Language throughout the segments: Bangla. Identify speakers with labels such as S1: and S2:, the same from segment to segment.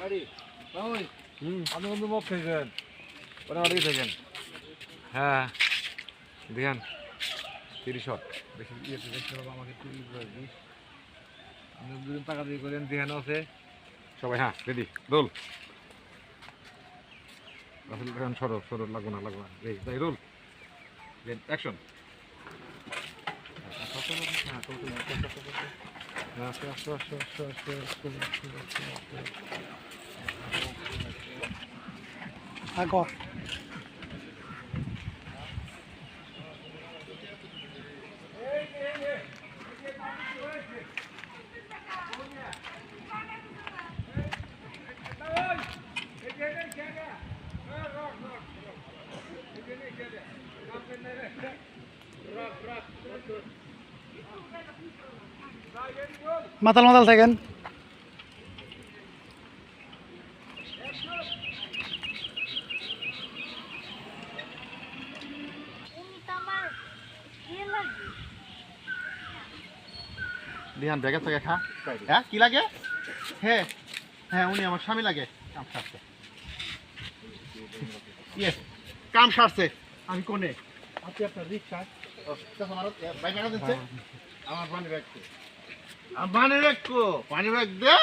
S1: আপনি বন্ধু মদ খাইছেন ওরা অনেক থাকেন হ্যাঁ দেখেন 30 শট বেশি ইয়েতে দেখতে পাবো আমাকে 30 আপনি দুজন টাকা দিয়ে করেন ধ্যান আছে সবাই হ্যাঁ রেডি রোল রাসেল খান সরব লাগবো না এই যাই রোল দেন অ্যাকশন
S2: আগর মাতাল মাতাল থাকেন
S3: দিহান ব্যাগের থেকে খা হ্যাঁ কি লাগে হ্যাঁ হ্যাঁ উনি আমার স্বামী লাগে কাম সারছে ইয়ে কাম সারছে আমি কোনে আপনি আপনার রিক্সা বাইক টাকা দিচ্ছে আমার পানি ব্যাগ পানি ব্যাগ দে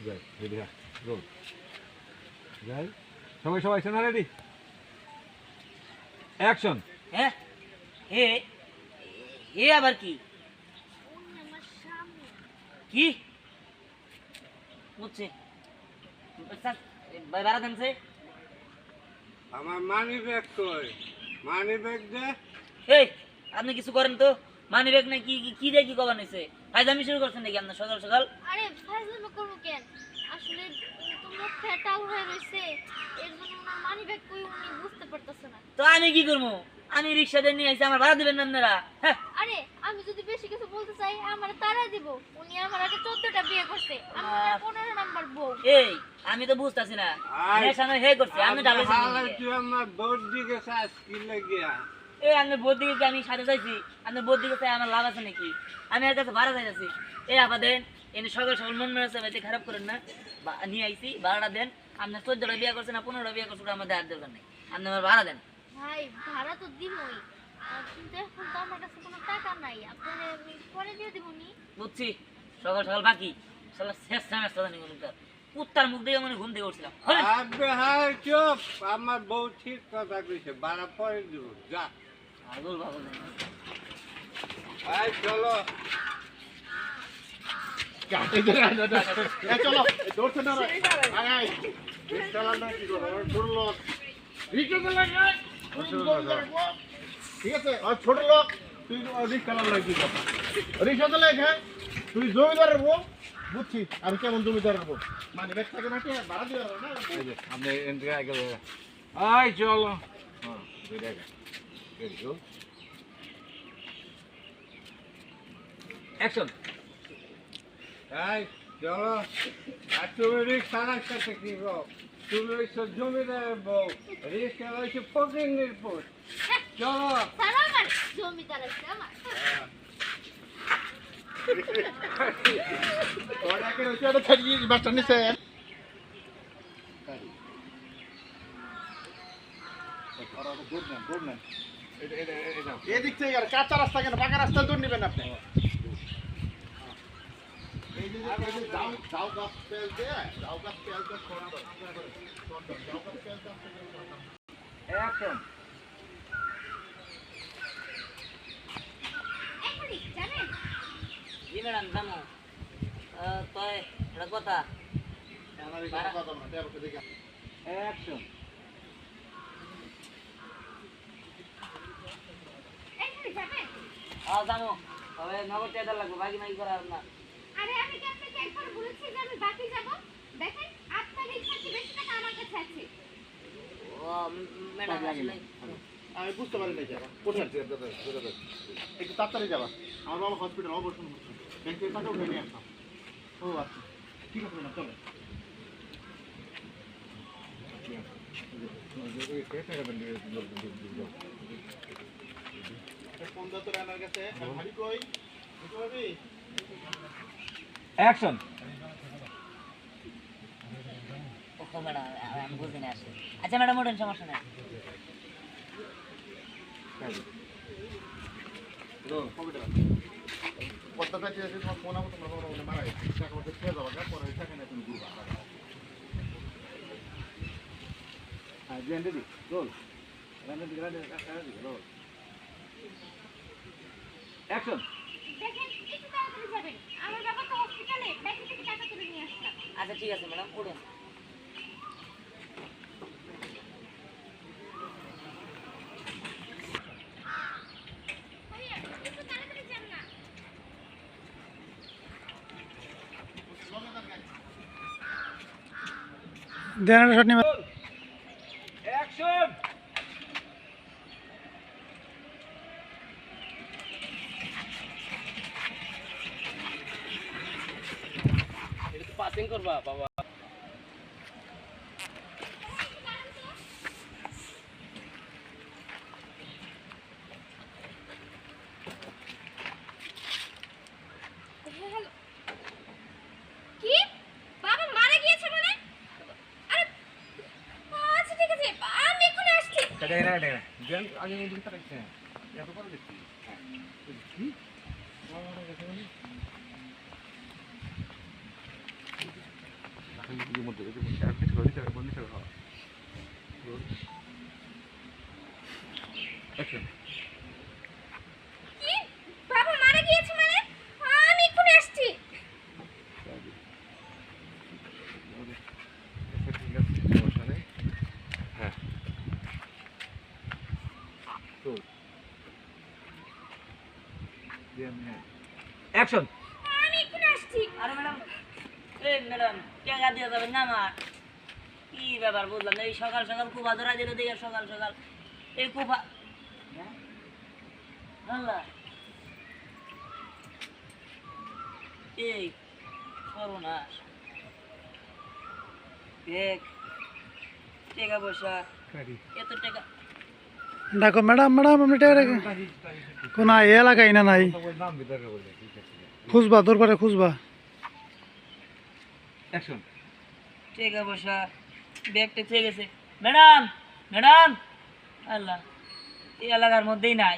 S1: যাই রেডি হ্যাঁ রোল যাই সবাই শোনা রেডি অ্যাকশন
S4: হ্যাঁ এ এ আবার কি কি বুঝছি বারা দেনছে
S5: আমার মানি ব্যাগ কই মানি ব্যাগ দে
S4: এই আপনি কিছু করেন তো মানি ব্যাগ না কি কি দিয়ে কি কবার নিছে ফাইজলামি শুরু করছেন নাকি আপনার সকাল সকাল
S6: আরে ফাইজলামি করব কেন আসলে তোমরা ফেটাল হয়ে রইছে এর জন্য ওনার মানি ব্যাগ কই উনি বুঝতে পারতেছে না
S4: তো আমি কি করব আমি রিকশা দিয়ে নিয়ে আইছি আমার ভাড়া দিবেন না আপনারা হ্যাঁ
S6: আরে আমি যদি বেশি কিছু বলতে চাই আমার তারা দিব উনি আমার আগে 14টা বিয়ে করছে আমি 15 নাম্বার বউ
S4: এই আমি তো বুঝতাছি না নেশানো হে করছে আমি ডাবলেছি
S5: তুই আমার বোর্ড দিকে চাস কি লাগিয়া
S4: এই আমি বোর দিকে কি আমি সাথে যাইছি আমি বোর দিকে চাই আমার লাভ আছে নাকি আমি এর কাছে ভাড়া যাইতাছি এই আপা দেন এনে সকাল সকাল মন মেরেছে ভাই খারাপ করেন না নিয়ে আইছি ভাড়াটা দেন আপনি 14টা বিয়ে করছেন না 15টা বিয়ে করছেন আমাদের আর দরকার নেই আপনি আমার ভাড়া দেন
S6: ভাই ভাড়া তো দিমই কিন্তু এখন তো আমার কাছে কোনো টাকা নাই আপনারে আমি পরে দিয়ে দিবনি
S4: বুঝছি সকাল সকাল বাকি শালা শেষ সেমেস্টার জানি কোন কুত্তার মুখ দিয়ে মনে ঘুম থেকে উঠছিলাম
S5: আবে হাই চুপ আমার বউ ঠিক কথা কইছে বাড়া পরে দিব যা
S4: পাগল পাগল
S5: আই চলো
S3: চলো দৌড়ছে না আয় চালান না কি করো ধরলো রিক্সা চালান ঠিক আছে আর ছোট লোক তুই রিক্সা চালান কি কথা রিক্সা চালান হ্যাঁ তুই জমিদারের বউ বুঝছি আমি কেমন জমিদারের বউ মানে ব্যাগ থাকে নাকি ভাড়া দিয়ে না
S1: আপনি এনদিকে আগে আই চলো হ্যাঁ দুই টাকা রেডি রোল অ্যাকশন
S5: এই চলো আর তুমি রিক্সা রাখতে কি গো তুমি হইছো জমিদারের বউ রিক্সা হইছে ফকিরের পোস্ট চলো
S6: তারা আমার জমিদার আছে আমার
S3: ওটাকে হচ্ছে ওটা ছাড়িয়ে বাচ্চা নিছে এদিক থেকে আর কাঁচা রাস্তা কেন পাকা রাস্তা দূর নেবেন আপনি এই যে যাও গাছ তেল দিয়ে যাও গাছ তেল তো
S1: অ্যাকশন
S6: এখনি জানেন
S4: জি ম্যাডাম জানো তো এটা কথা
S3: আমার কথা না দেবো দেখে
S1: অ্যাকশন
S6: এখনি যাবেন
S4: জানো তবে নগদ টাকা লাগবে বাকি মাই করা না
S6: আরে আমি কি আপনাকে একবার বলেছি যে আমি বাকি যাব দেখেন আপনার ইচ্ছা কি বেশি টাকা আমার কাছে আছে
S4: ও ম্যাডাম আসলে
S3: আমি বুঝতে পারি না যাবা কোথায় একটু তাড়াতাড়ি যাবা আমার বাবা হসপিটাল অবশ্যই ব্যাংকের টাকা উঠে নিয়ে আসতাম ও আচ্ছা ঠিক আছে ম্যাডাম চলো ফোন দাও তো রানার কাছে ভাবি কই ভাবি
S1: অ্যাকশন
S4: ও ম্যাডাম আমি বুঝি না আসলে। আচ্ছা ম্যাডাম ওঠেন, সমস্যা নেই।
S3: পদ্মা কাছে এসে তোমার ফোন আমার তোমার বাবা বলে মারা গেছে টাকা পয়সা খেয়ে যাবো না পরে টাকা না তুমি ঘুরবা হ্যাঁ জি দিদি রোল রোল অ্যাকশন
S6: দেখেন একটু তাড়াতাড়ি যাবেন, আমার বাবা তো হসপিটালে, ব্যাংক থেকে টাকা তুলে নিয়ে আসলাম।
S4: আচ্ছা ঠিক আছে ম্যাডাম, ওঠেন।
S6: ভাইয়া একটু তাড়াতাড়ি যান না।
S2: দেন একটা শট নিবে।
S1: অ্যাকশন
S6: হ্যালো, কি বাবা মারা গিয়েছে মানে? আরে আচ্ছা ঠিক আছে, আমি এখন আসছি।
S1: দেখেন না দেখেন দেন আগে ওই দিকে তাকাইছে এত করে দেখছি কি মারা গেছে মানে এখন কি মধ্যে এই মধ্যে আর কিছু করে বন্ধ করে খাওয়া অ্যাকশন
S6: কি বাবা মারা গিয়েছে মানে? আমি এখন আসছি।
S1: হ্যাঁ অ্যাকশন
S6: আমি এখন আসছি।
S4: আরে ম্যাডাম, এই ম্যাডাম টাকা দিয়ে যাবেন না আমার? কি ব্যাপার বুঝলাম না, এই সকাল সকাল কুপা ধরা দিল দেখে সকাল সকাল এই কুপা আল্লাহ এই সর্বনাশ। দেখ টাকা পয়সা এত টাকা
S2: ডাকো ম্যাডাম, ম্যাডাম আপনি টাকা রাখেন। কোন এ এলাকায় না নাই,
S1: নাম বিতর্ক করলে ঠিক আছে
S2: খুঁজবা দরবারে খুঁজবা।
S1: অ্যাকশন
S4: টাকা পয়সা ব্যাগটা থেকে গেছে। ম্যাডাম ম্যাডাম আল্লাহ, এই এলাকার মধ্যেই নাই,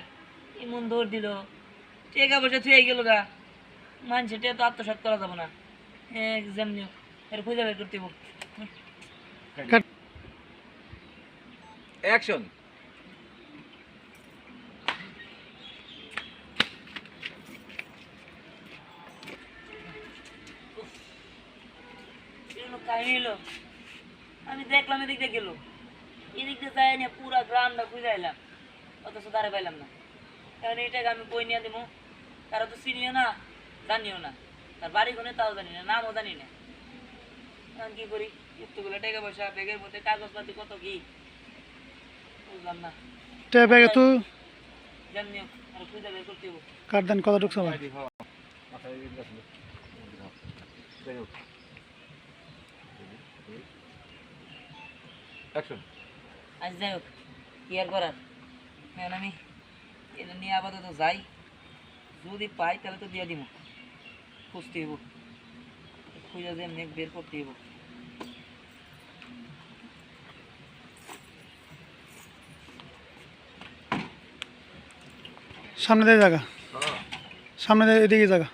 S4: এমন দৌড় দিল, টাকা পয়সা থুয়ে গেল গা। মানুষের তো আত্মসাৎ করা যাবে না, যেমনি এর খুঁজে বের করতে হইব।
S1: অ্যাকশন
S4: এগুলো কাহিনী হলো, আমি দেখলাম এদিক দিয়ে গেল, এদিক দিয়ে যাই না পুরা গ্রামটা খুঁজে আইলাম, অথচ দাঁড়ে পাইলাম না। কারণ এইটাকে আমি বই নিয়ে দিব, তারা তো চিনিও না জানিও না, তার বাড়ি কোনে তাও জানি না, নামও জানি না। এখন কি করি, এতগুলো টাকা পয়সা ব্যাগের মধ্যে, কাগজপাতি কত কি বুঝলাম না।
S2: টাকা ব্যাগে তো
S4: যেমনি হোক আর খুঁজে বের করতে হইব।
S2: কার দেন কত ঢুকছে আমার।
S1: অ্যাকশন
S4: আজ যাই হোক কি আর করার, এখন আমি এটা নিয়ে আপাতত যাই, যদি পাই তাহলে তো দিয়ে দিব, খুঁজতে হইব, খুঁজে যেমনি বের করতে হইব।
S2: সামনে দিয়ে জায়গা, সামনে দিয়ে এদিকে জায়গা।